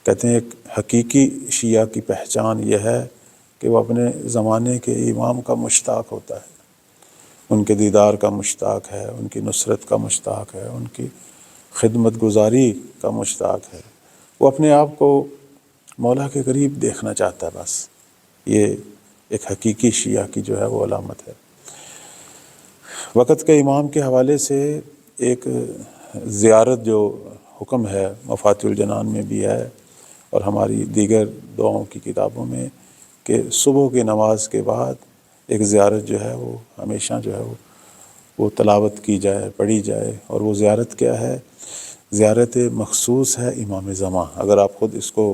کہتے ہیں ایک حقیقی شیعہ کی پہچان یہ ہے کہ وہ اپنے زمانے کے امام کا مشتاق ہوتا ہے، ان کے دیدار کا مشتاق ہے، ان کی نصرت کا مشتاق ہے، ان کی خدمت گزاری کا مشتاق ہے، وہ اپنے آپ کو مولا کے قریب دیکھنا چاہتا ہے۔ بس یہ ایک حقیقی شیعہ کی جو ہے وہ علامت ہے۔ وقت کے امام کے حوالے سے ایک زیارت جو حکم ہے مفاتیح الجنان میں بھی ہے اور ہماری دیگر دعاؤں کی کتابوں میں، کہ صبح کی نماز کے بعد ایک زیارت جو ہے وہ ہمیشہ جو ہے وہ تلاوت کی جائے، پڑھی جائے۔ اور وہ زیارت کیا ہے؟ زیارت مخصوص ہے امام زمان۔ اگر آپ خود اس کو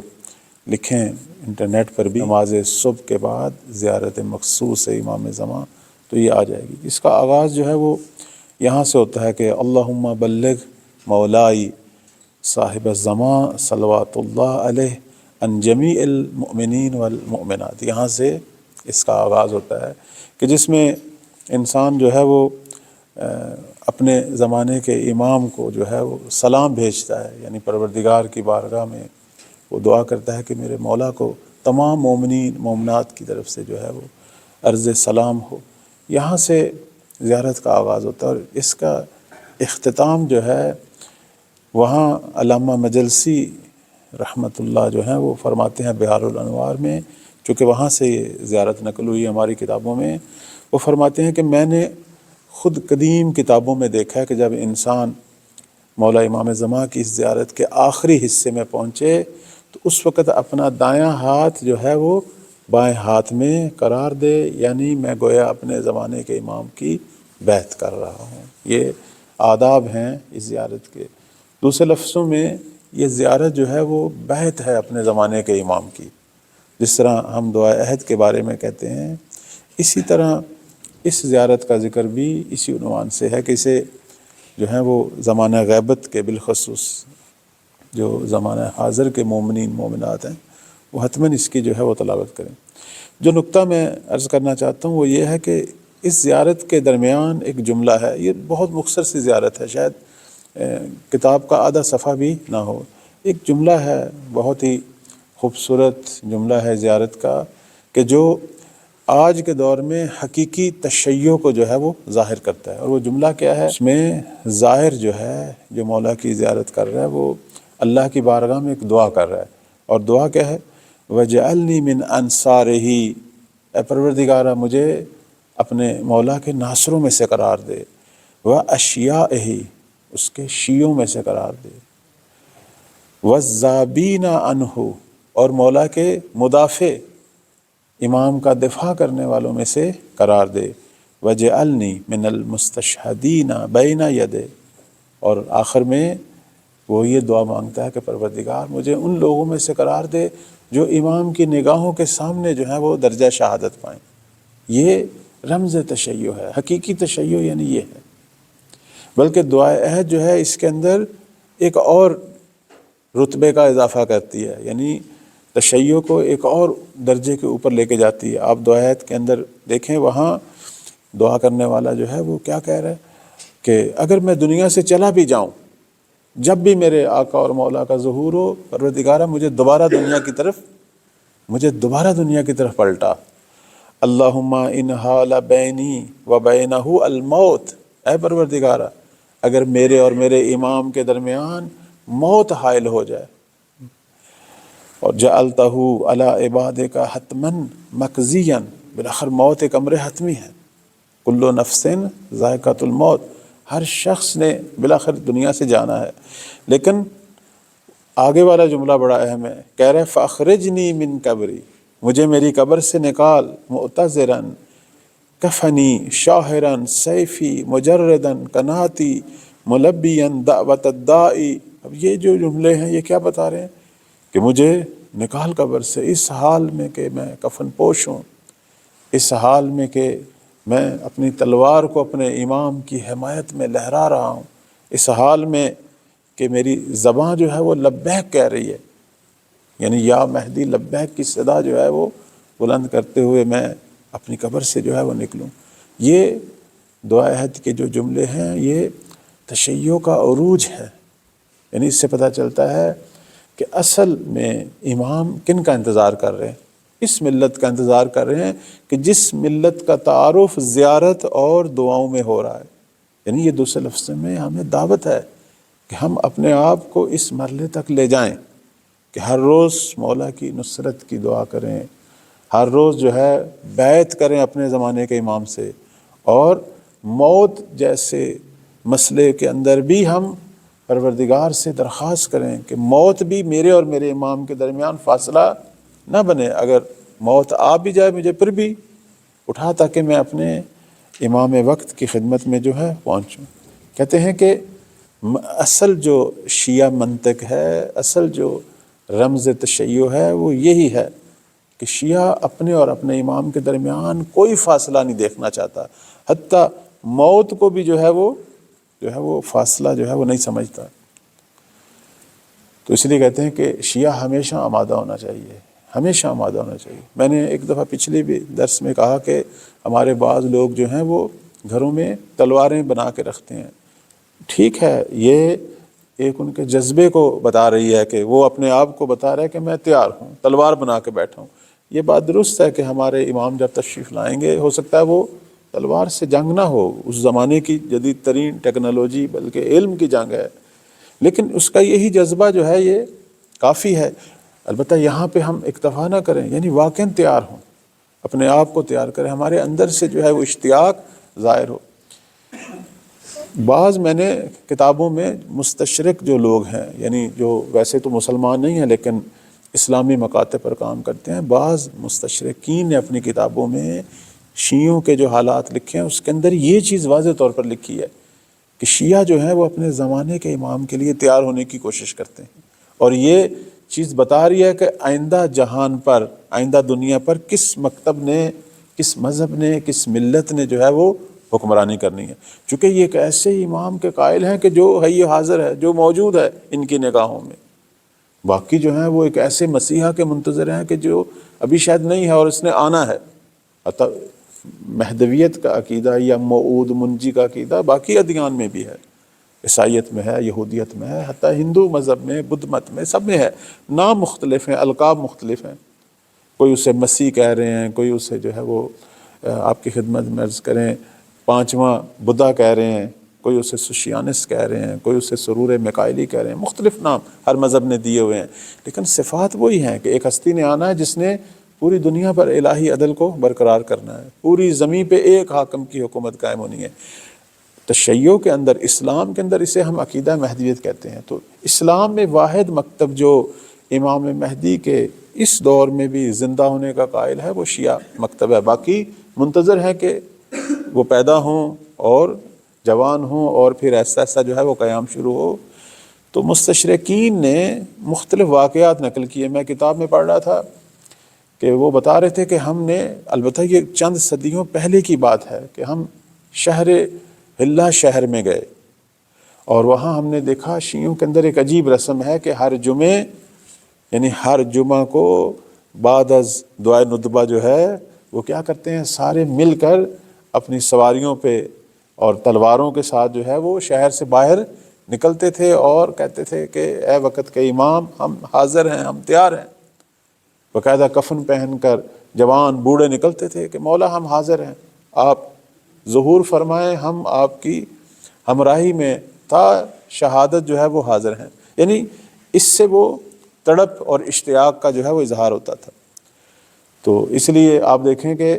لکھیں انٹرنیٹ پر بھی، نماز صبح کے بعد زیارت مخصوص ہے امام زمان، تو یہ آ جائے گی۔ اس کا آغاز جو ہے وہ یہاں سے ہوتا ہے کہ اللہم بلغ مولائی صاحب الزمان صلوات اللہ علیہ ان جمیع المؤمنین والمؤمنات۔ یہاں سے اس کا آغاز ہوتا ہے کہ جس میں انسان جو ہے وہ اپنے زمانے کے امام کو جو ہے وہ سلام بھیجتا ہے، یعنی پروردگار کی بارگاہ میں وہ دعا کرتا ہے کہ میرے مولا کو تمام مومنین مومنات کی طرف سے جو ہے وہ عرض سلام ہو۔ یہاں سے زیارت کا آغاز ہوتا ہے، اور اس کا اختتام جو ہے وہاں علامہ مجلسی رحمۃ اللہ جو ہیں وہ فرماتے ہیں بحار الانوار میں، چونکہ وہاں سے یہ زیارت نقل ہوئی ہماری کتابوں میں، وہ فرماتے ہیں کہ میں نے خود قدیم کتابوں میں دیکھا ہے کہ جب انسان مولا امام زمان کی اس زیارت کے آخری حصے میں پہنچے تو اس وقت اپنا دایاں ہاتھ جو ہے وہ بائیں ہاتھ میں قرار دے، یعنی میں گویا اپنے زمانے کے امام کی بیعت کر رہا ہوں۔ یہ آداب ہیں اس زیارت کے۔ دوسرے لفظوں میں یہ زیارت جو ہے وہ بیعت ہے اپنے زمانے کے امام کی، جس طرح ہم دعائے عہد کے بارے میں کہتے ہیں، اسی طرح اس زیارت کا ذکر بھی اسی عنوان سے ہے کہ اسے جو ہے وہ زمانہ غیبت کے بالخصوص جو زمانہ حاضر کے مومنین مومنات ہیں وہ حتماً اس کی جو ہے وہ تلاوت کریں۔ جو نقطہ میں عرض کرنا چاہتا ہوں وہ یہ ہے کہ اس زیارت کے درمیان ایک جملہ ہے، یہ بہت مختصر سی زیارت ہے، شاید کتاب کا آدھا صفحہ بھی نہ ہو۔ ایک جملہ ہے، بہت ہی خوبصورت جملہ ہے زیارت کا، کہ جو آج کے دور میں حقیقی تشیع کو جو ہے وہ ظاہر کرتا ہے۔ اور وہ جملہ کیا ہے؟ اس میں ظاہر جو ہے جو مولا کی زیارت کر رہا ہے وہ اللہ کی بارگاہ میں ایک دعا کر رہا ہے، اور دعا کیا ہے؟ وَجْعَلْنِي مِنْ أَنصَارِهِ، اے پروردگارہ مجھے اپنے مولا کے ناصروں میں سے قرار دے، وَأَشْيَائِهِ، اس کے شیعوں میں سے قرار دے، وَالذَّابِينَ عَنْهُ، اور مولا کے مدافع امام کا دفاع کرنے والوں میں سے قرار دے، وَجْعَلْنِي مِنَ الْمُسْتَشْهَدِينَ بَيْنَ يَدَيْهِ، اور آخر میں وہ یہ دعا مانگتا ہے کہ پروردگار مجھے ان لوگوں میں سے قرار دے جو امام کی نگاہوں کے سامنے جو ہے وہ درجہ شہادت پائیں۔ یہ رمز تشیع ہے، حقیقی تشیع یعنی یہ ہے۔ بلکہ دعائے عہد جو ہے اس کے اندر ایک اور رتبے کا اضافہ کرتی ہے، یعنی تشیع کو ایک اور درجے کے اوپر لے کے جاتی ہے۔ آپ دعائے عہد کے اندر دیکھیں، وہاں دعا کرنے والا جو ہے وہ کیا کہہ رہا ہے کہ اگر میں دنیا سے چلا بھی جاؤں، جب بھی میرے آقا اور مولا کا ظہور ہو، پروردگارہ مجھے دوبارہ دنیا کی طرف پلٹا۔ اللہم ان حال بینی و بینہ الموت، اے پروردگارہ اگر میرے اور میرے امام کے درمیان موت حائل ہو جائے، اور جعلتہ علی عبادک حتماً مقضیا، بالآخر موت ایک امر حتمی ہے، کل نفس ذائقۃ الموت، ہر شخص نے بالآخر دنیا سے جانا ہے۔ لیکن آگے والا جملہ بڑا اہم ہے، کہہ رہے فاخرجنی من قبری، مجھے میری قبر سے نکال، معتذرا کفنی شاہرا سیفی مجردا کناتی ملبیا دعوت الدائی۔ اب یہ جو جملے ہیں یہ کیا بتا رہے ہیں؟ کہ مجھے نکال قبر سے اس حال میں کہ میں کفن پوش ہوں، اس حال میں کہ میں اپنی تلوار کو اپنے امام کی حمایت میں لہرا رہا ہوں، اس حال میں کہ میری زبان جو ہے وہ لبیک کہہ رہی ہے، یعنی یا مہدی لبیک کی صدا جو ہے وہ بلند کرتے ہوئے میں اپنی قبر سے جو ہے وہ نکلوں۔ یہ دعا عہد کے جو جملے ہیں یہ تشیع کا عروج ہے، یعنی اس سے پتہ چلتا ہے کہ اصل میں امام کن کا انتظار کر رہے ہیں؟ اس ملت کا انتظار کر رہے ہیں کہ جس ملت کا تعارف زیارت اور دعاؤں میں ہو رہا ہے. یعنی یہ دوسرے لفظ میں ہمیں دعوت ہے کہ ہم اپنے آپ کو اس مرحلے تک لے جائیں کہ ہر روز مولا کی نصرت کی دعا کریں، ہر روز جو ہے بیعت کریں اپنے زمانے کے امام سے، اور موت جیسے مسئلے کے اندر بھی ہم پروردگار سے درخواست کریں کہ موت بھی میرے اور میرے امام کے درمیان فاصلہ نہ بنے. اگر موت آ بھی جائے مجھے پھر بھی اٹھا تاکہ میں اپنے امام وقت کی خدمت میں جو ہے پہنچوں. کہتے ہیں کہ اصل جو شیعہ منطق ہے، اصل جو رمز تشیع ہے وہ یہی ہے کہ شیعہ اپنے اور اپنے امام کے درمیان کوئی فاصلہ نہیں دیکھنا چاہتا، حتیٰ موت کو بھی جو ہے وہ فاصلہ جو ہے وہ نہیں سمجھتا. تو اس لیے کہتے ہیں کہ شیعہ ہمیشہ آمادہ ہونا چاہیے، ہمیشہ آمادہ ہونا چاہیے. میں نے ایک دفعہ پچھلے بھی درس میں کہا کہ ہمارے بعض لوگ جو ہیں وہ گھروں میں تلواریں بنا کے رکھتے ہیں. ٹھیک ہے، یہ ایک ان کے جذبے کو بتا رہی ہے کہ وہ اپنے آپ کو بتا رہے ہیں کہ میں تیار ہوں، تلوار بنا کے بیٹھا ہوں. یہ بات درست ہے کہ ہمارے امام جب تشریف لائیں گے ہو سکتا ہے وہ تلوار سے جنگ نہ ہو، اس زمانے کی جدید ترین ٹیکنالوجی بلکہ علم کی جنگ ہے، لیکن اس کا یہی جذبہ جو ہے یہ کافی ہے. البتہ یہاں پہ ہم اکتفا نہ کریں، یعنی واقعاً تیار ہوں، اپنے آپ کو تیار کریں، ہمارے اندر سے جو ہے وہ اشتیاق ظاہر ہو. بعض میں نے کتابوں میں مستشرق جو لوگ ہیں، یعنی جو ویسے تو مسلمان نہیں ہیں لیکن اسلامی مکاتب پر کام کرتے ہیں، بعض مستشرقین نے اپنی کتابوں میں شیعوں کے جو حالات لکھے ہیں اس کے اندر یہ چیز واضح طور پر لکھی ہے کہ شیعہ جو ہیں وہ اپنے زمانے کے امام کے لیے تیار ہونے کی کوشش کرتے ہیں، اور یہ چیز بتا رہی ہے کہ آئندہ جہان پر، آئندہ دنیا پر کس مکتب نے، کس مذہب نے، کس ملت نے جو ہے وہ حکمرانی کرنی ہے. چونکہ یہ ایک ایسے امام کے قائل ہیں کہ جو حی حاضر ہے، جو موجود ہے ان کی نگاہوں میں. باقی جو ہیں وہ ایک ایسے مسیحا کے منتظر ہیں کہ جو ابھی شاید نہیں ہے اور اس نے آنا ہے. مہدویت کا عقیدہ یا موعود منجی کا عقیدہ باقی ادیان میں بھی ہے، عیسائیت میں ہے، یہودیت میں ہے، حتیٰ ہندو مذہب میں، بدھ مت میں، سب میں ہے. نام مختلف ہیں، القاب مختلف ہیں. کوئی اسے مسیح کہہ رہے ہیں، کوئی اسے جو ہے وہ آپ کی خدمت میں عرض کریں پانچواں بدھا کہہ رہے ہیں، کوئی اسے سوشیانس کہہ رہے ہیں، کوئی اسے سرور میکائیلی کہہ رہے ہیں. مختلف نام ہر مذہب نے دیے ہوئے ہیں، لیکن صفات وہی ہیں کہ ایک ہستی نے آنا ہے جس نے پوری دنیا پر الہی عدل کو برقرار کرنا ہے، پوری زمین پہ ایک حاکم کی حکومت قائم ہونی ہے. تشیع کے اندر، اسلام کے اندر اسے ہم عقیدہ مہدویت کہتے ہیں. تو اسلام میں واحد مکتب جو امام مہدی کے اس دور میں بھی زندہ ہونے کا قائل ہے وہ شیعہ مکتب ہے. باقی منتظر ہے کہ وہ پیدا ہوں اور جوان ہوں اور پھر ایسا ایسا جو ہے وہ قیام شروع ہو. تو مستشرقین نے مختلف واقعات نقل کیے. میں کتاب میں پڑھ رہا تھا کہ وہ بتا رہے تھے کہ ہم نے، البتہ یہ چند صدیوں پہلے کی بات ہے، کہ ہم شہر ہلہ شہر میں گئے اور وہاں ہم نے دیکھا شیعوں کے اندر ایک عجیب رسم ہے کہ ہر جمعے، یعنی ہر جمعہ کو بعد از دعائے ندبہ جو ہے وہ کیا کرتے ہیں، سارے مل کر اپنی سواریوں پہ اور تلواروں کے ساتھ جو ہے وہ شہر سے باہر نکلتے تھے اور کہتے تھے کہ اے وقت کے امام، ہم حاضر ہیں، ہم تیار ہیں. باقاعدہ کفن پہن کر جوان بوڑھے نکلتے تھے کہ مولا ہم حاضر ہیں، آپ ظہور فرمائیں، ہم آپ کی ہمراہی میں تا شہادت جو ہے وہ حاضر ہیں. یعنی اس سے وہ تڑپ اور اشتیاق کا جو ہے وہ اظہار ہوتا تھا. تو اس لیے آپ دیکھیں کہ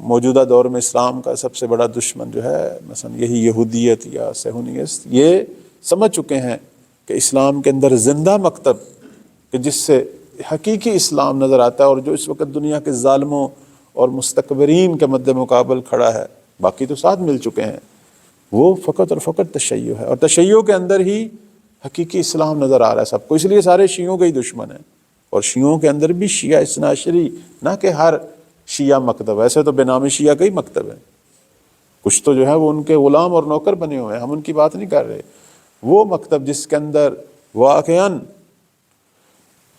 موجودہ دور میں اسلام کا سب سے بڑا دشمن جو ہے مثلا یہی یہودیت یا صہیونیت، یہ سمجھ چکے ہیں کہ اسلام کے اندر زندہ مکتب کہ جس سے حقیقی اسلام نظر آتا ہے اور جو اس وقت دنیا کے ظالموں اور مستکبرین کے مد مقابل کھڑا ہے، باقی تو ساتھ مل چکے ہیں، وہ فقط اور فقط تشیع ہے. اور تشیع کے اندر ہی حقیقی اسلام نظر آ رہا ہے سب کو. اس لیے سارے شیعوں کے ہی دشمن ہیں. اور شیعوں کے اندر بھی شیعہ اثنا عشری، نہ کہ ہر شیعہ مکتب، ایسے تو بے نام شیعہ کا ہی مکتب ہے، کچھ تو جو ہے وہ ان کے غلام اور نوکر بنے ہوئے ہیں، ہم ان کی بات نہیں کر رہے. وہ مکتب جس کے اندر واقعاً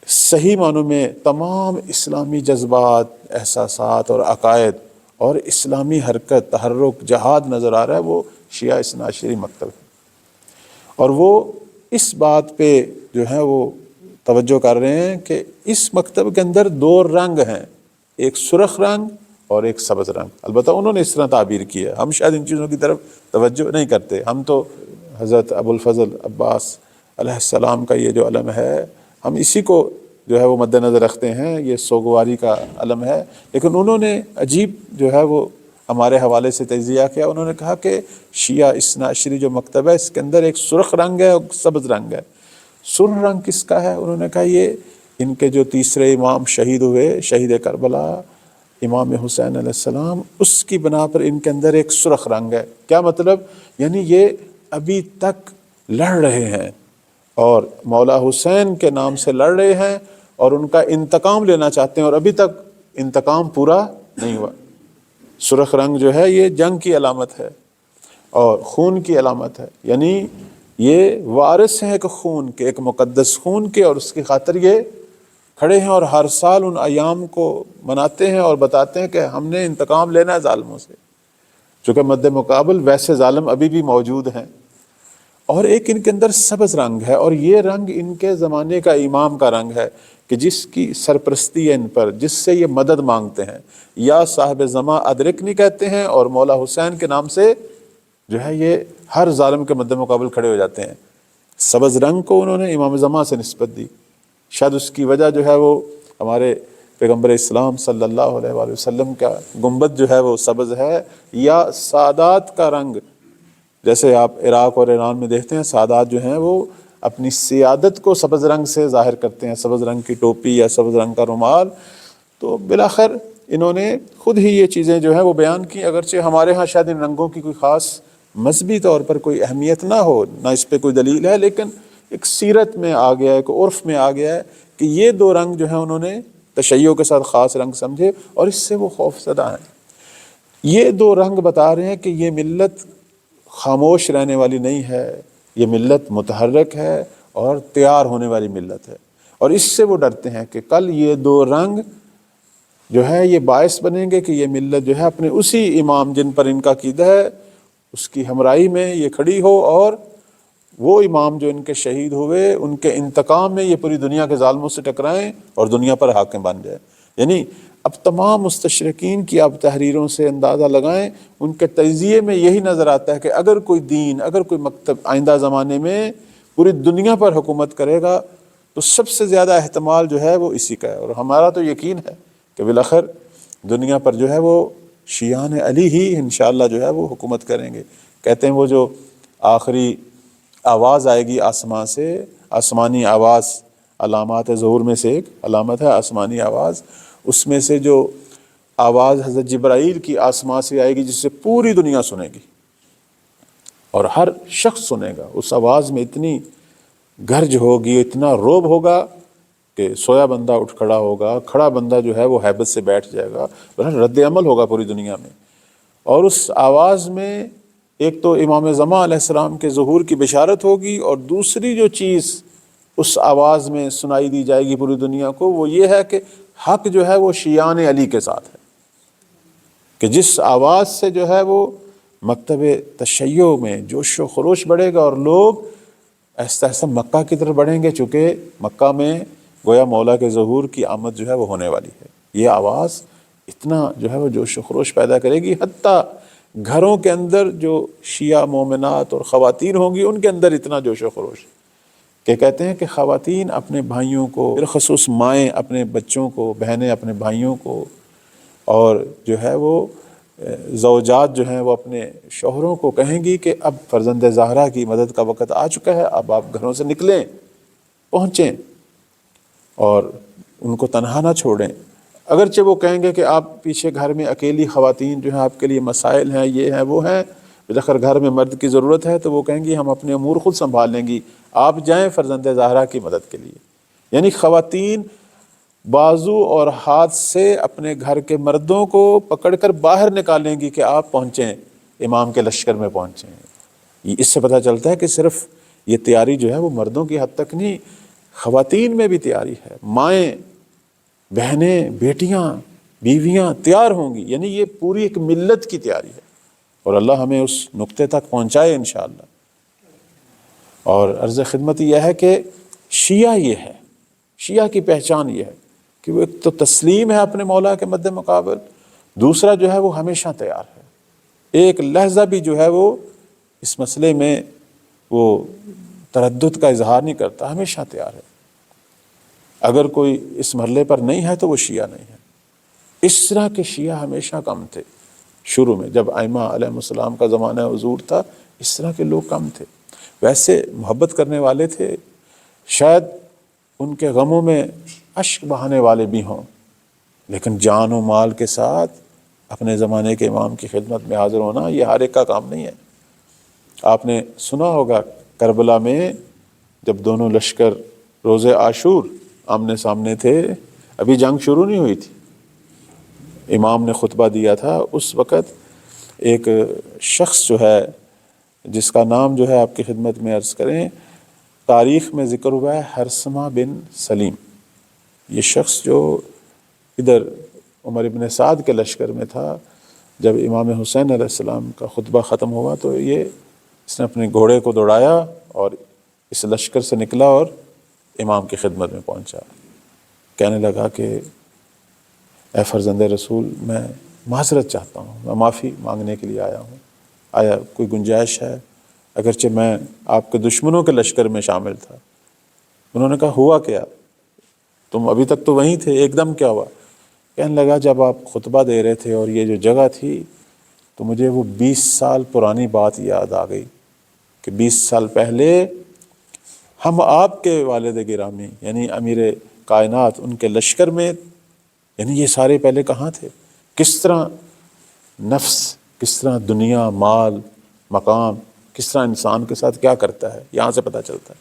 صحیح معنوں میں تمام اسلامی جذبات، احساسات اور عقائد اور اسلامی حرکت، تحرک، جہاد نظر آ رہا ہے، وہ شیعہ اثنا عشری مکتب ہے. اور وہ اس بات پہ جو ہے وہ توجہ کر رہے ہیں کہ اس مکتب کے اندر دو رنگ ہیں، ایک سرخ رنگ اور ایک سبز رنگ۔ البتہ انہوں نے اس طرح تعبیر کی ہے، ہم شاید ان چیزوں کی طرف توجہ نہیں کرتے۔ ہم تو حضرت ابو الفضل عباس علیہ السلام کا یہ جو علم ہے، ہم اسی کو جو ہے وہ مد نظر رکھتے ہیں، یہ سوگواری کا علم ہے۔ لیکن انہوں نے عجیب جو ہے وہ ہمارے حوالے سے تجزیہ کیا، انہوں نے کہا کہ شیعہ اثنا عشری جو مکتب ہے اس کے اندر ایک سرخ رنگ ہے اور سبز رنگ ہے۔ سرخ رنگ کس کا ہے؟ انہوں نے کہا یہ ان کے جو تیسرے امام شہید ہوئے، شہید کربلا امام حسین علیہ السلام، اس کی بنا پر ان کے اندر ایک سرخ رنگ ہے۔ کیا مطلب؟ یعنی یہ ابھی تک لڑ رہے ہیں اور مولا حسین کے نام سے لڑ رہے ہیں اور ان کا انتقام لینا چاہتے ہیں، اور ابھی تک انتقام پورا نہیں ہوا۔ سرخ رنگ جو ہے یہ جنگ کی علامت ہے اور خون کی علامت ہے، یعنی یہ وارث ہیں ایک خون کے، ایک مقدس خون کے، اور اس کی خاطر یہ کھڑے ہیں اور ہر سال ان ایام کو مناتے ہیں اور بتاتے ہیں کہ ہم نے انتقام لینا ہے ظالموں سے، چونکہ مد مقابل ویسے ظالم ابھی بھی موجود ہیں۔ اور ایک ان کے اندر سبز رنگ ہے، اور یہ رنگ ان کے زمانے کا امام کا رنگ ہے کہ جس کی سرپرستی ہے ان پر، جس سے یہ مدد مانگتے ہیں، یا صاحب زماں ادرکنی کہتے ہیں، اور مولا حسین کے نام سے جو ہے یہ ہر ظالم کے مد مقابل کھڑے ہو جاتے ہیں۔ سبز رنگ کو انہوں نے امام زماں سے نسبت دی، شاید اس کی وجہ جو ہے وہ ہمارے پیغمبر اسلام صلی اللہ علیہ وآلہ وسلم کا گنبد جو ہے وہ سبز ہے، یا سادات کا رنگ، جیسے آپ عراق اور ایران میں دیکھتے ہیں سادات جو ہیں وہ اپنی سیادت کو سبز رنگ سے ظاہر کرتے ہیں، سبز رنگ کی ٹوپی یا سبز رنگ کا رومال۔ تو بالآخر انہوں نے خود ہی یہ چیزیں جو ہیں وہ بیان کی، اگرچہ ہمارے ہاں شاید ان رنگوں کی کوئی خاص مذہبی طور پر کوئی اہمیت نہ ہو، نہ اس پہ کوئی دلیل ہے، لیکن ایک سیرت میں آ گیا ہے، ایک عرف میں آ گیا ہے کہ یہ دو رنگ جو ہیں انہوں نے تشیع کے ساتھ خاص رنگ سمجھے اور اس سے وہ خوف زدہ ہیں۔ یہ دو رنگ بتا رہے ہیں کہ یہ ملت خاموش رہنے والی نہیں ہے، یہ ملت متحرک ہے اور تیار ہونے والی ملت ہے، اور اس سے وہ ڈرتے ہیں کہ کل یہ دو رنگ جو ہے یہ باعث بنیں گے کہ یہ ملت جو ہے اپنے اسی امام جن پر ان کا عقیدہ ہے اس کی ہمراہی میں یہ کھڑی ہو، اور وہ امام جو ان کے شہید ہوئے ان کے انتقام میں یہ پوری دنیا کے ظالموں سے ٹکرائیں اور دنیا پر حاکم بن جائے۔ یعنی اب تمام مستشرقین کی آپ تحریروں سے اندازہ لگائیں، ان کے تجزیے میں یہی نظر آتا ہے کہ اگر کوئی دین، اگر کوئی مکتب آئندہ زمانے میں پوری دنیا پر حکومت کرے گا تو سب سے زیادہ احتمال جو ہے وہ اسی کا ہے، اور ہمارا تو یقین ہے کہ بالآخر دنیا پر جو ہے وہ شیعان علی ہی انشاءاللہ جو ہے وہ حکومت کریں گے۔ کہتے ہیں وہ جو آخری آواز آئے گی آسمان سے، آسمانی آواز، علامات ظہور میں سے ایک علامت ہے آسمانی آواز، اس میں سے جو آواز حضرت جبرائیل کی آسمان سے آئے گی جس سے پوری دنیا سنے گی اور ہر شخص سنے گا، اس آواز میں اتنی گرج ہوگی، اتنا روب ہوگا کہ سویا بندہ اٹھ کھڑا ہوگا، کھڑا بندہ جو ہے وہ ہیبت سے بیٹھ جائے گا، رد عمل ہوگا پوری دنیا میں۔ اور اس آواز میں ایک تو امام زمان علیہ السلام کے ظہور کی بشارت ہوگی، اور دوسری جو چیز اس آواز میں سنائی دی جائے گی پوری دنیا کو وہ یہ ہے کہ حق جو ہے وہ شیعان علی کے ساتھ ہے، کہ جس آواز سے جو ہے وہ مکتب تشیع میں جوش و خروش بڑھے گا اور لوگ آہستہ آہستہ مکہ کی طرف بڑھیں گے، چونکہ مکہ میں گویا مولا کے ظہور کی آمد جو ہے وہ ہونے والی ہے۔ یہ آواز اتنا جو ہے وہ جوش و خروش پیدا کرے گی، حتیٰ گھروں کے اندر جو شیعہ مومنات اور خواتین ہوں گی ان کے اندر اتنا جوش و خروش کہ کہتے ہیں کہ خواتین اپنے بھائیوں کو، بالخصوص مائیں اپنے بچوں کو، بہنیں اپنے بھائیوں کو، اور جو ہے وہ زوجات جو ہیں وہ اپنے شوہروں کو کہیں گی کہ اب فرزند زہرا کی مدد کا وقت آ چکا ہے، اب آپ گھروں سے نکلیں، پہنچیں اور ان کو تنہا نہ چھوڑیں۔ اگرچہ وہ کہیں گے کہ آپ پیچھے گھر میں اکیلی خواتین جو ہیں آپ کے لیے مسائل ہیں، یہ ہیں وہ ہیں، بالآخر گھر میں مرد کی ضرورت ہے، تو وہ کہیں گی ہم اپنے امور خود سنبھال لیں گی، آپ جائیں فرزند زہرا کی مدد کے لیے۔ یعنی خواتین بازو اور ہاتھ سے اپنے گھر کے مردوں کو پکڑ کر باہر نکالیں گی کہ آپ پہنچیں، امام کے لشکر میں پہنچیں۔ اس سے پتہ چلتا ہے کہ صرف یہ تیاری جو ہے وہ مردوں کی حد تک نہیں، خواتین میں بھی تیاری ہے، مائیں، بہنیں، بیٹیاں، بیویاں تیار ہوں گی، یعنی یہ پوری ایک ملت کی تیاری ہے، اور اللہ ہمیں اس نقطے تک پہنچائے انشاءاللہ۔ اور عرض خدمت یہ ہے کہ شیعہ یہ ہے شیعہ کی پہچان یہ ہے کہ وہ ایک تو تسلیم ہے اپنے مولا کے مد مقابل، دوسرا جو ہے وہ ہمیشہ تیار ہے، ایک لحظہ بھی جو ہے وہ اس مسئلے میں وہ تردد کا اظہار نہیں کرتا، ہمیشہ تیار ہے۔ اگر کوئی اس مرحلے پر نہیں ہے تو وہ شیعہ نہیں ہے۔ اس طرح کے شیعہ ہمیشہ کم تھے شروع میں، جب ائمہ علیہ السلام کا زمانہ حضور تھا اس طرح کے لوگ کم تھے۔ ویسے محبت کرنے والے تھے، شاید ان کے غموں میں اشک بہانے والے بھی ہوں، لیکن جان و مال کے ساتھ اپنے زمانے کے امام کی خدمت میں حاضر ہونا یہ ہر ایک کا کام نہیں ہے۔ آپ نے سنا ہوگا کربلا میں جب دونوں لشکر روز عاشور آمنے سامنے تھے، ابھی جنگ شروع نہیں ہوئی تھی، امام نے خطبہ دیا تھا، اس وقت ایک شخص جو ہے جس کا نام جو ہے آپ کی خدمت میں عرض کریں، تاریخ میں ذکر ہوا ہے، ہرثمہ بن سلیم۔ یہ شخص جو ادھر عمر ابن سعد کے لشکر میں تھا، جب امام حسین علیہ السلام کا خطبہ ختم ہوا تو اس نے اپنے گھوڑے کو دوڑایا اور اس لشکر سے نکلا اور امام کی خدمت میں پہنچا، کہنے لگا کہ اے فرزند رسول، میں معذرت چاہتا ہوں، میں معافی مانگنے کے لیے آیا ہوں، آیا کوئی گنجائش ہے؟ اگرچہ میں آپ کے دشمنوں کے لشکر میں شامل تھا۔ انہوں نے کہا ہوا کیا؟ تم ابھی تک تو وہیں تھے، ایک دم کیا ہوا؟ کہنے لگا جب آپ خطبہ دے رہے تھے اور یہ جو جگہ تھی تو مجھے وہ 20 سال پرانی بات یاد آ گئی کہ 20 سال پہلے ہم آپ کے والد گرامی یعنی امیر کائنات ان کے لشکر میں، یعنی یہ سارے پہلے کہاں تھے؟ کس طرح نفس، کس طرح دنیا، مال، مقام، کس طرح انسان کے ساتھ کیا کرتا ہے، یہاں سے پتہ چلتا ہے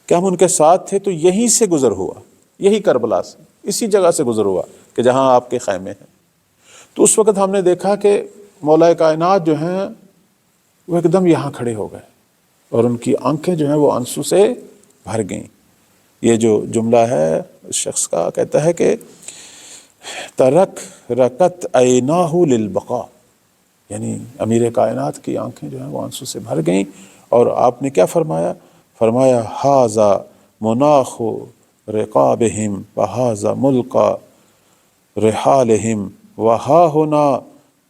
کہ ہم ان کے ساتھ تھے۔ تو یہیں سے گزر ہوا، یہی کربلا سے، اسی جگہ سے گزر ہوا کہ جہاں آپ کے خیمے ہیں۔ تو اس وقت ہم نے دیکھا کہ مولا کائنات جو ہیں وہ ایک دم یہاں کھڑے ہو گئے اور ان کی آنکھیں جو ہیں وہ آنسو سے بھر گئیں۔ یہ جو جملہ ہے اس شخص کا، کہتا ہے کہ رکت عیناہ للبقاء، یعنی امیر کائنات کی آنکھیں جو ہیں وہ آنسو سے بھر گئیں، اور آپ نے کیا فرمایا؟ فرمایا ھذا مناخ رقابہم وھذا ملک رحالہم وہا ہنا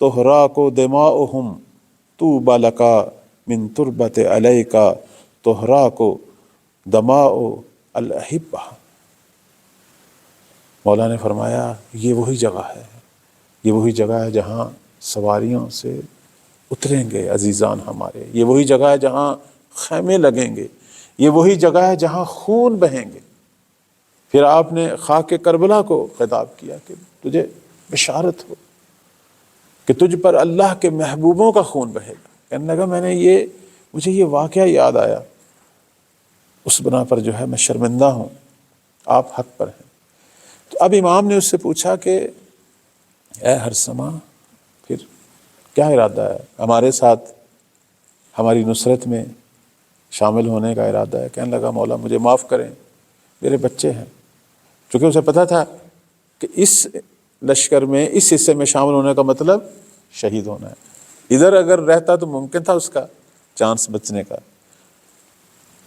تحراق دماؤہم طوبی لک من تربت علیک تحراق دماء الاحبہ۔ مولا نے فرمایا یہ وہی جگہ ہے، یہ وہی جگہ ہے جہاں سواریوں سے اتریں گے عزیزان ہمارے، یہ وہی جگہ ہے جہاں خیمے لگیں گے، یہ وہی جگہ ہے جہاں خون بہیں گے۔ پھر آپ نے خاک کربلا کو خطاب کیا کہ تجھے بشارت ہو کہ تجھ پر اللہ کے محبوبوں کا خون بہے گا۔ کہنے لگا مجھے یہ واقعہ یاد آیا، اس بنا پر جو ہے میں شرمندہ ہوں، آپ حق پر ہیں۔ تو اب امام نے اس سے پوچھا کہ اے ہرثمہ، پھر کیا ارادہ ہے؟ ہمارے ساتھ ہماری نصرت میں شامل ہونے کا ارادہ ہے؟ کہنے لگا مولا مجھے معاف کریں، میرے بچے ہیں۔ چونکہ اسے پتہ تھا کہ اس لشکر میں، اس حصے میں شامل ہونے کا مطلب شہید ہونا ہے، ادھر اگر رہتا تو ممکن تھا اس کا چانس بچنے کا۔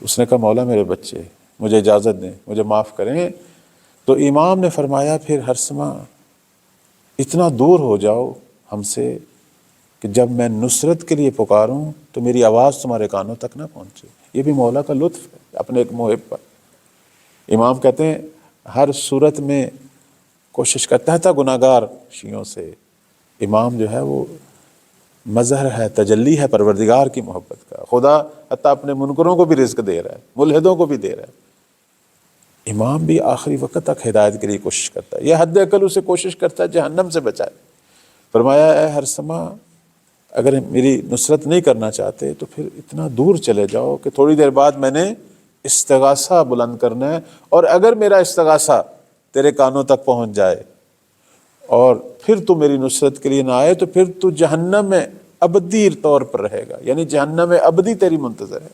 اس نے کہا مولا میرے بچے، مجھے اجازت دیں، مجھے معاف کریں۔ تو امام نے فرمایا پھر ہرثمہ اتنا دور ہو جاؤ ہم سے کہ جب میں نصرت کے لیے پکاروں تو میری آواز تمہارے کانوں تک نہ پہنچے۔ یہ بھی مولا کا لطف ہے اپنے ایک محب پر۔ امام کہتے ہیں ہر صورت میں کوشش کرتا تھا گناہگار شیعوں سے، امام جو ہے وہ مظہر ہے، تجلی ہے پروردگار کی محبت کا۔ خدا حتیٰ اپنے منکروں کو بھی رزق دے رہا ہے، ملحدوں کو بھی دے رہا ہے۔ امام بھی آخری وقت تک ہدایت کے لیے کوشش کرتا ہے، یہ حد عقل اسے کوشش کرتا ہے جہنم سے بچائے۔ فرمایا اے ہرثمہ، اگر میری نصرت نہیں کرنا چاہتے تو پھر اتنا دور چلے جاؤ کہ تھوڑی دیر بعد میں نے استغاثہ بلند کرنا ہے، اور اگر میرا استغاثہ تیرے کانوں تک پہنچ جائے اور پھر تو میری نصرت کے لیے نہ آئے تو پھر تو جہنم میں ابدی طور پر رہے گا، یعنی جہنم میں ابدی تیری منتظر ہے،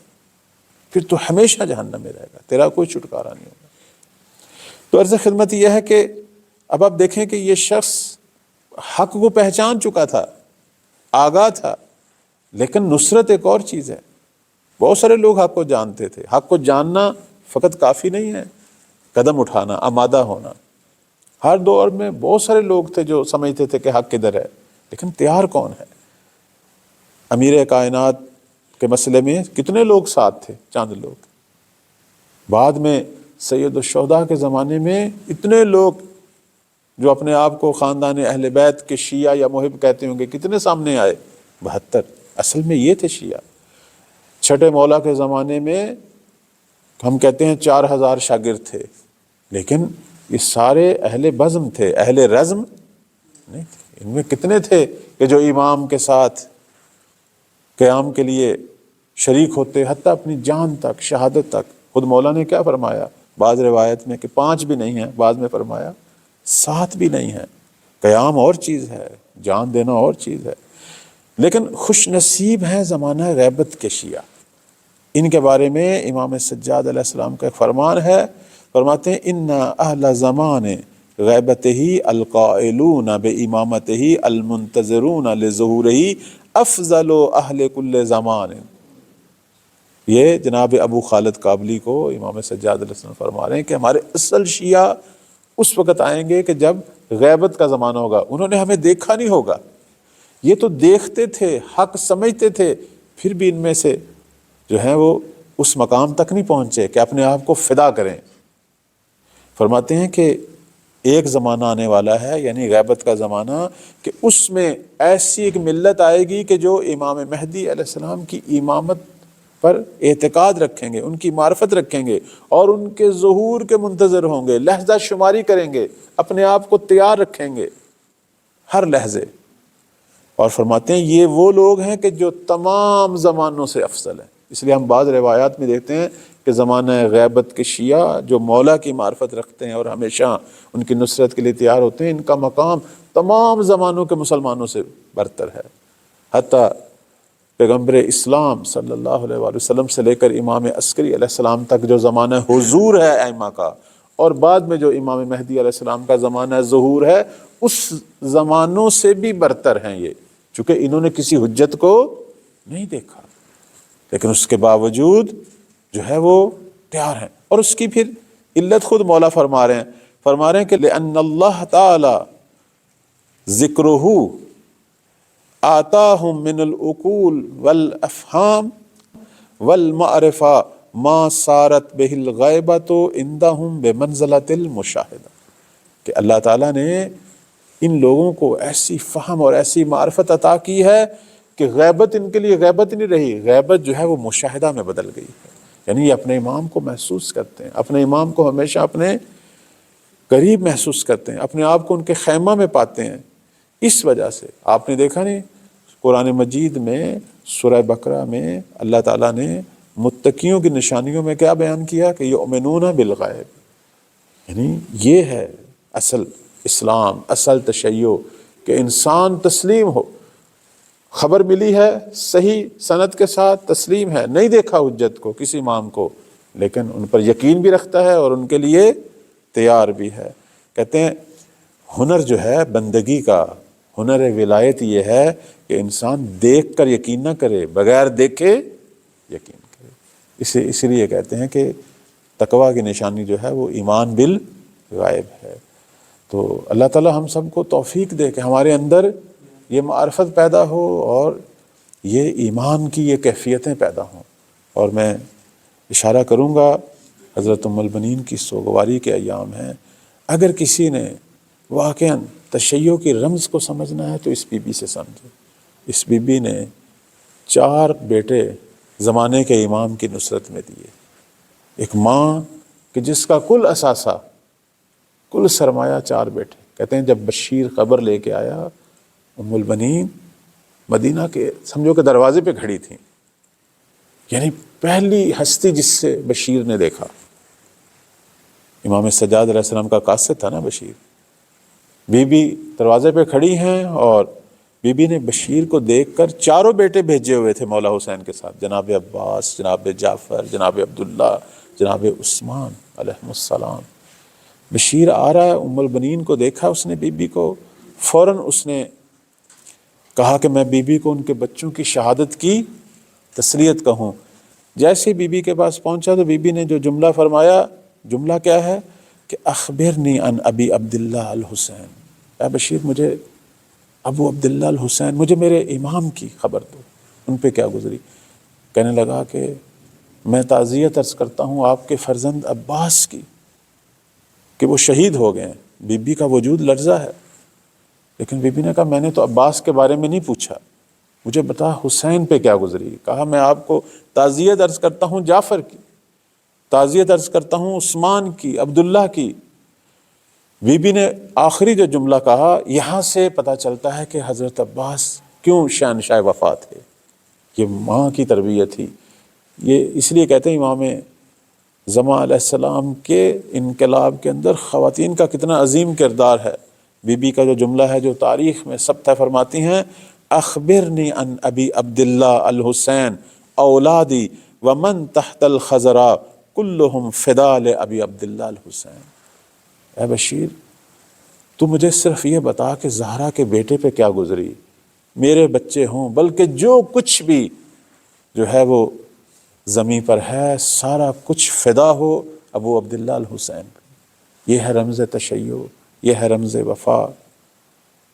پھر تو ہمیشہ جہنم میں رہے گا، تیرا کوئی چھٹکارا نہیں ہوگا۔ تو عرض خدمت یہ ہے کہ اب آپ دیکھیں کہ یہ شخص حق کو پہچان چکا تھا، آگاہ تھا، لیکن نصرت ایک اور چیز ہے۔ بہت سارے لوگ حق کو جانتے تھے، حق کو جاننا فقط کافی نہیں ہے، قدم اٹھانا، آمادہ ہونا۔ ہر دور میں بہت سارے لوگ تھے جو سمجھتے تھے کہ حق کدھر ہے، لیکن تیار کون ہے؟ امیر کائنات کے مسئلے میں کتنے لوگ ساتھ تھے؟ چند لوگ۔ بعد میں سید الشہداء کے زمانے میں اتنے لوگ جو اپنے آپ کو خاندان اہل بیت کے شیعہ یا محب کہتے ہوں گے، کتنے سامنے آئے؟ 72۔ اصل میں یہ تھے شیعہ۔ چھٹے مولا کے زمانے میں ہم کہتے ہیں 4000 شاگرد تھے، لیکن یہ سارے اہل بزم تھے، اہل رزم نہیں تھے۔ ان میں کتنے تھے کہ جو امام کے ساتھ قیام کے لیے شریک ہوتے، حتیٰ اپنی جان تک، شہادت تک۔ خود مولا نے کیا فرمایا بعض روایت میں کہ 5 بھی نہیں ہیں، بعض میں فرمایا 7 بھی نہیں ہیں۔ قیام اور چیز ہے، جان دینا اور چیز ہے۔ لیکن خوش نصیب ہیں زمانہ غیبت کے شیعہ۔ ان کے بارے میں امام سجاد علیہ السلام کا ایک فرمان ہے، فرماتے ہیں ان اہل زمان غیبتہ القائلون بامامتہ المنتظرون لظہورہ افضل اہل کل زمان۔ یہ جناب ابو خالد کابلی کو امام سجاد علیہ السلام فرما رہے ہیں کہ ہمارے اصل شیعہ اس وقت آئیں گے کہ جب غیبت کا زمانہ ہوگا۔ انہوں نے ہمیں دیکھا نہیں ہوگا، یہ تو دیکھتے تھے، حق سمجھتے تھے، پھر بھی ان میں سے جو ہیں وہ اس مقام تک نہیں پہنچے کہ اپنے آپ کو فدا کریں۔ فرماتے ہیں کہ ایک زمانہ آنے والا ہے، یعنی غیبت کا زمانہ، کہ اس میں ایسی ایک ملت آئے گی کہ جو امام مہدی علیہ السلام کی امامت پر اعتقاد رکھیں گے، ان کی معرفت رکھیں گے، اور ان کے ظہور کے منتظر ہوں گے، لحظہ شماری کریں گے، اپنے آپ کو تیار رکھیں گے ہر لحظے۔ اور فرماتے ہیں یہ وہ لوگ ہیں کہ جو تمام زمانوں سے افضل ہیں۔ اس لیے ہم بعض روایات میں دیکھتے ہیں کہ زمانہ غیبت کے شیعہ جو مولا کی معرفت رکھتے ہیں اور ہمیشہ ان کی نصرت کے لیے تیار ہوتے ہیں، ان کا مقام تمام زمانوں کے مسلمانوں سے برتر ہے۔ حتیٰ پیغمبر اسلام صلی اللہ علیہ وآلہ وسلم سے لے کر امام عسکری علیہ السلام تک جو زمانہ حضور ہے ائمہ کا، اور بعد میں جو امام مہدی علیہ السلام کا زمانہ ظہور ہے، اس زمانوں سے بھی برتر ہیں یہ، چونکہ انہوں نے کسی حجت کو نہیں دیکھا، لیکن اس کے باوجود جو ہے وہ تیار ہیں۔ اور اس کی پھر علت خود مولا فرما رہے ہیں کہ لأن اللہ تعالی ذکرہ آتاہم من العقول والافہام والمعرفہ ما صارت بہ الغیبۃ عندہم بمنزلۃ المشاہدہ، کہ اللہ تعالیٰ نے ان لوگوں کو ایسی فہم اور ایسی معرفت عطا کی ہے کہ غیبت ان کے لیے غیبت نہیں رہی، غیبت جو ہے وہ مشاہدہ میں بدل گئی ہے۔ یعنی یہ اپنے امام کو محسوس کرتے ہیں، اپنے امام کو ہمیشہ اپنے قریب محسوس کرتے ہیں، اپنے آپ کو ان کے خیمہ میں پاتے ہیں۔ اس وجہ سے آپ نے دیکھا نہیں قرآن مجید میں سورہ بقرہ میں اللہ تعالیٰ نے متقیوں کی نشانیوں میں کیا بیان کیا کہ یؤمنون بالغیب، یعنی یہ ہے اصل اسلام، اصل تشیع، کہ انسان تسلیم ہو، خبر ملی ہے صحیح سند کے ساتھ، تسلیم ہے، نہیں دیکھا حجت کو کسی امام کو، لیکن ان پر یقین بھی رکھتا ہے اور ان کے لیے تیار بھی ہے۔ کہتے ہیں ہنر جو ہے بندگی کا، ہنر ولایت یہ ہے کہ انسان دیکھ کر یقین نہ کرے، بغیر دیکھے یقین کرے۔ اسی لیے کہتے ہیں کہ تقویٰ کی نشانی جو ہے وہ ایمان بالغیب ہے۔ تو اللہ تعالی ہم سب کو توفیق دے کہ ہمارے اندر یہ معرفت پیدا ہو اور یہ ایمان کی یہ کیفیتیں پیدا ہوں۔ اور میں اشارہ کروں گا، حضرت ام البنین کی سوگواری کے ایام ہیں، اگر کسی نے واقعاً تشیع کی رمز کو سمجھنا ہے تو اس بی بی سے سمجھے۔ اس بی بی نے 4 بیٹے زمانے کے امام کی نصرت میں دیے۔ ایک ماں کہ جس کا کل اثاثہ، کل سرمایہ 4 بیٹے۔ کہتے ہیں جب بشیر خبر لے کے آیا، ام البنین مدینہ کے سمجھو کہ دروازے پہ کھڑی تھیں، یعنی پہلی ہستی جس سے بشیر نے دیکھا۔ امام سجاد علیہ السلام کا قاصد تھا نا بشیر۔ بی بی دروازے پہ کھڑی ہیں اور بی بی نے بشیر کو دیکھ کر 4 بیٹے بھیجے ہوئے تھے مولا حسین کے ساتھ، جناب عباس، جناب جعفر، جناب عبداللہ، جناب عثمان علیہ السلام۔ بشیر آ رہا ہے، ام البنین کو دیکھا اس نے بی بی کو، فوراً اس نے کہا کہ میں بی بی کو ان کے بچوں کی شہادت کی تسلیت کہوں۔ جیسے بی بی کے پاس پہنچا تو بی بی نے جو جملہ فرمایا، جملہ کیا ہے کہ اخبرنی عن ابی عبداللہ الحسین، اے بشیر مجھے ابو عبداللہ الحسین، مجھے میرے امام کی خبر دو، ان پہ کیا گزری۔ کہنے لگا کہ میں تعزیت عرض کرتا ہوں آپ کے فرزند عباس کی کہ وہ شہید ہو گئے ہیں۔ بی بی کا وجود لرزہ ہے، لیکن بی بی نے کہا میں نے تو عباس کے بارے میں نہیں پوچھا، مجھے بتا حسین پہ کیا گزری۔ کہا میں آپ کو تعزیت عرض کرتا ہوں جعفر کی، تعزیت عرض کرتا ہوں عثمان کی، عبداللہ کی۔ بی بی نے آخری جو جملہ کہا، یہاں سے پتہ چلتا ہے کہ حضرت عباس کیوں شہنشاہ وفا تھے۔ یہ ماں کی تربیت تھی۔ یہ اس لیے کہتے ہیں امام زمان علیہ السلام کے انقلاب کے اندر خواتین کا کتنا عظیم کردار ہے۔ بی بی کا جو جملہ ہے جو تاریخ میں ثبت فرماتی ہیں، اخبرنی عن ابی عبداللہ الحسین اولادی ومن تحت الخضراء کلہم فدا لابی عبداللہ الحسین۔ اے بشیر تو مجھے صرف یہ بتا کہ زہرا کے بیٹے پہ کیا گزری، میرے بچے ہوں بلکہ جو کچھ بھی جو ہے وہ زمین پر ہے سارا کچھ فدا ہو ابو عبداللہ الحسین پہ۔ یہ ہے رمز تشیع، یہ ہے رمز وفا۔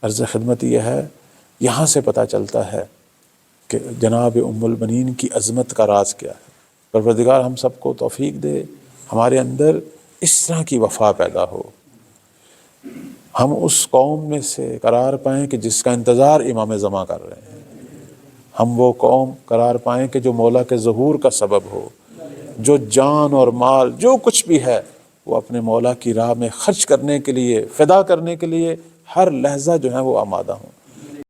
عرض خدمت یہ ہے، یہاں سے پتہ چلتا ہے کہ جناب ام البنین کی عظمت کا راز کیا ہے۔ پروردگار ہم سب کو توفیق دے، ہمارے اندر اس طرح کی وفا پیدا ہو، ہم اس قوم میں سے قرار پائیں کہ جس کا انتظار امام زمان کر رہے ہیں، ہم وہ قوم قرار پائیں کہ جو مولا کے ظہور کا سبب ہو، جو جان اور مال جو کچھ بھی ہے وہ اپنے مولا کی راہ میں خرچ کرنے کے لیے، فدا کرنے کے لیے ہر لحظہ جو ہے وہ آمادہ ہوں۔